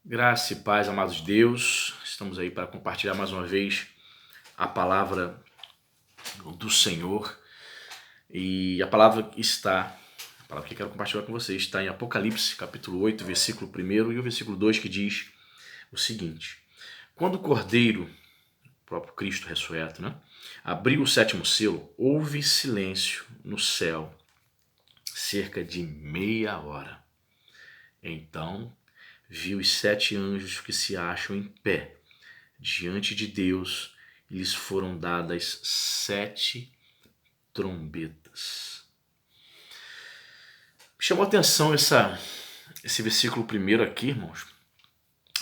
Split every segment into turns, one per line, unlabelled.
Graça e paz, amados de Deus, estamos aí para compartilhar mais uma vez a palavra do Senhor. E a palavra que eu quero compartilhar com vocês está em Apocalipse, capítulo 8, versículo 1 e o versículo 2, que diz o seguinte: Quando o Cordeiro, o próprio Cristo ressurreto, abriu o sétimo selo, houve silêncio no céu, cerca de meia hora. Então vi os 7 anjos que se acham em pé diante de Deus, e lhes foram dadas 7 trombetas. Me chamou a atenção esse versículo primeiro aqui, irmãos,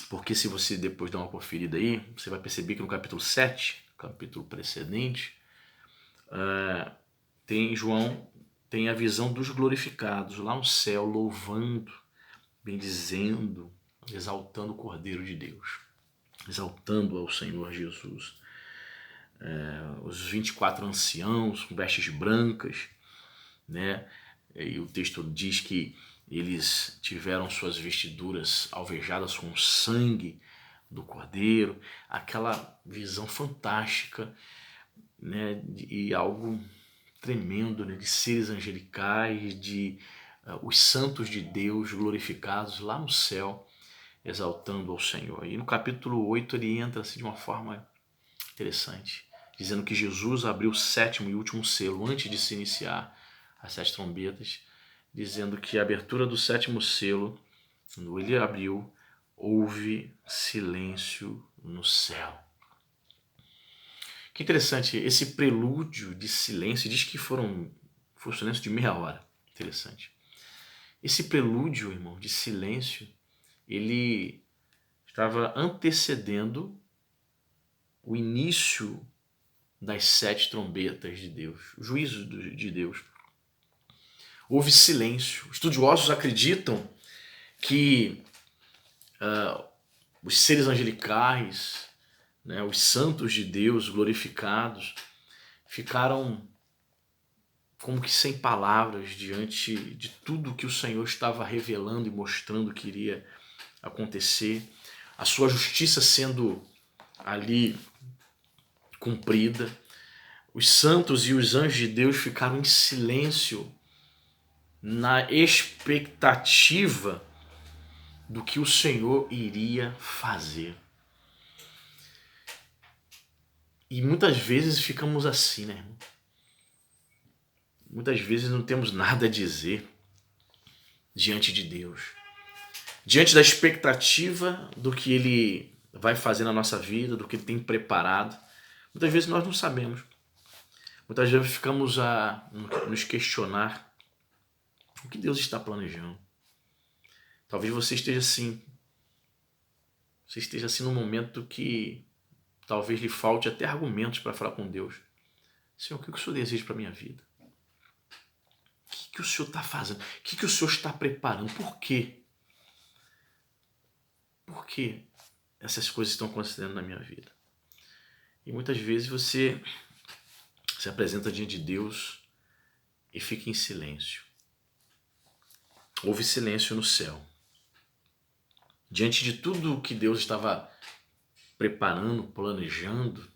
porque se você depois dar uma conferida aí, você vai perceber que no capítulo 7, capítulo precedente, João tem a visão dos glorificados lá no céu, louvando, bendizendo, exaltando o Cordeiro de Deus, exaltando ao Senhor Jesus. Os 24 anciãos com vestes brancas, né? E o texto diz que eles tiveram suas vestiduras alvejadas com o sangue do Cordeiro, aquela visão fantástica, né? E algo tremendo, né? De seres angelicais, de os santos de Deus glorificados lá no céu, exaltando ao Senhor. E no capítulo 8 ele entra assim, de uma forma interessante, dizendo que Jesus abriu o sétimo e último selo antes de se iniciar as 7 trombetas, dizendo que a abertura do sétimo selo, quando ele abriu, houve silêncio no céu. Que interessante, esse prelúdio de silêncio, diz que foi um silêncio de meia hora. Interessante. Esse prelúdio, irmão, de silêncio, ele estava antecedendo o início das 7 trombetas de Deus, o juízo de Deus. Houve silêncio. Estudiosos acreditam que os seres angelicais, né, os santos de Deus glorificados, ficaram como que sem palavras diante de tudo que o Senhor estava revelando e mostrando que iria acontecer, a sua justiça sendo ali cumprida. Os santos e os anjos de Deus ficaram em silêncio na expectativa do que o Senhor iria fazer. E muitas vezes ficamos assim, né, irmão? Muitas vezes não temos nada a dizer diante de Deus, diante da expectativa do que Ele vai fazer na nossa vida, do que Ele tem preparado. Muitas vezes nós não sabemos. Muitas vezes ficamos a nos questionar o que Deus está planejando. Talvez você esteja assim. Você esteja assim num momento que talvez lhe falte até argumentos para falar com Deus. Senhor, o que o Senhor deseja para a minha vida? O que o Senhor está fazendo? O que o Senhor está preparando? Por quê? Por que essas coisas estão acontecendo na minha vida? E muitas vezes você se apresenta diante de Deus e fica em silêncio. Houve silêncio no céu. Diante de tudo o que Deus estava preparando, planejando,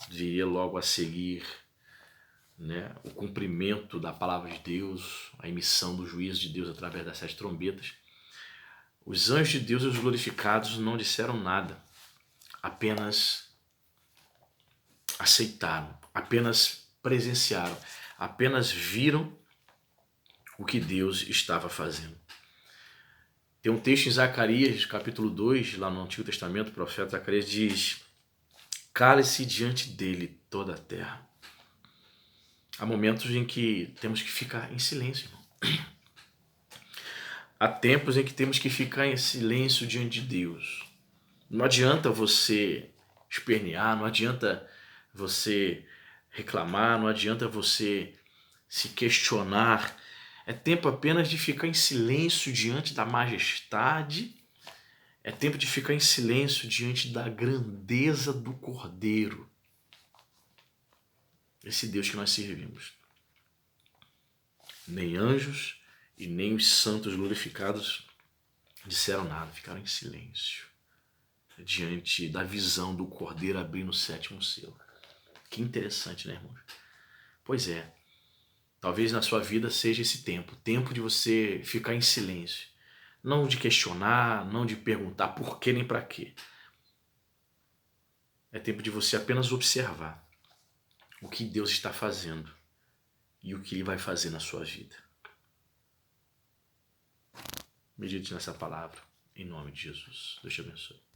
viria logo a seguir, né, o cumprimento da palavra de Deus, a emissão do juízo de Deus através das 7 trombetas. Os anjos de Deus e os glorificados não disseram nada, apenas aceitaram, apenas presenciaram, apenas viram o que Deus estava fazendo. Tem um texto em Zacarias, capítulo 2, lá no Antigo Testamento, o profeta Zacarias diz: cale-se diante dele toda a terra. Há momentos em que temos que ficar em silêncio, irmão. Há tempos em que temos que ficar em silêncio diante de Deus. Não adianta você espernear, não adianta você reclamar, não adianta você se questionar. É tempo apenas de ficar em silêncio diante da majestade. É tempo de ficar em silêncio diante da grandeza do Cordeiro. Esse Deus que nós servimos. Nem anjos e nem os santos glorificados disseram nada, ficaram em silêncio, diante da visão do Cordeiro abrindo o 7º selo. Que interessante, né, irmãos? Pois é, talvez na sua vida seja esse tempo de você ficar em silêncio. Não de questionar, não de perguntar por que nem para quê. É tempo de você apenas observar o que Deus está fazendo e o que Ele vai fazer na sua vida. Medite nessa palavra, em nome de Jesus. Deus te abençoe.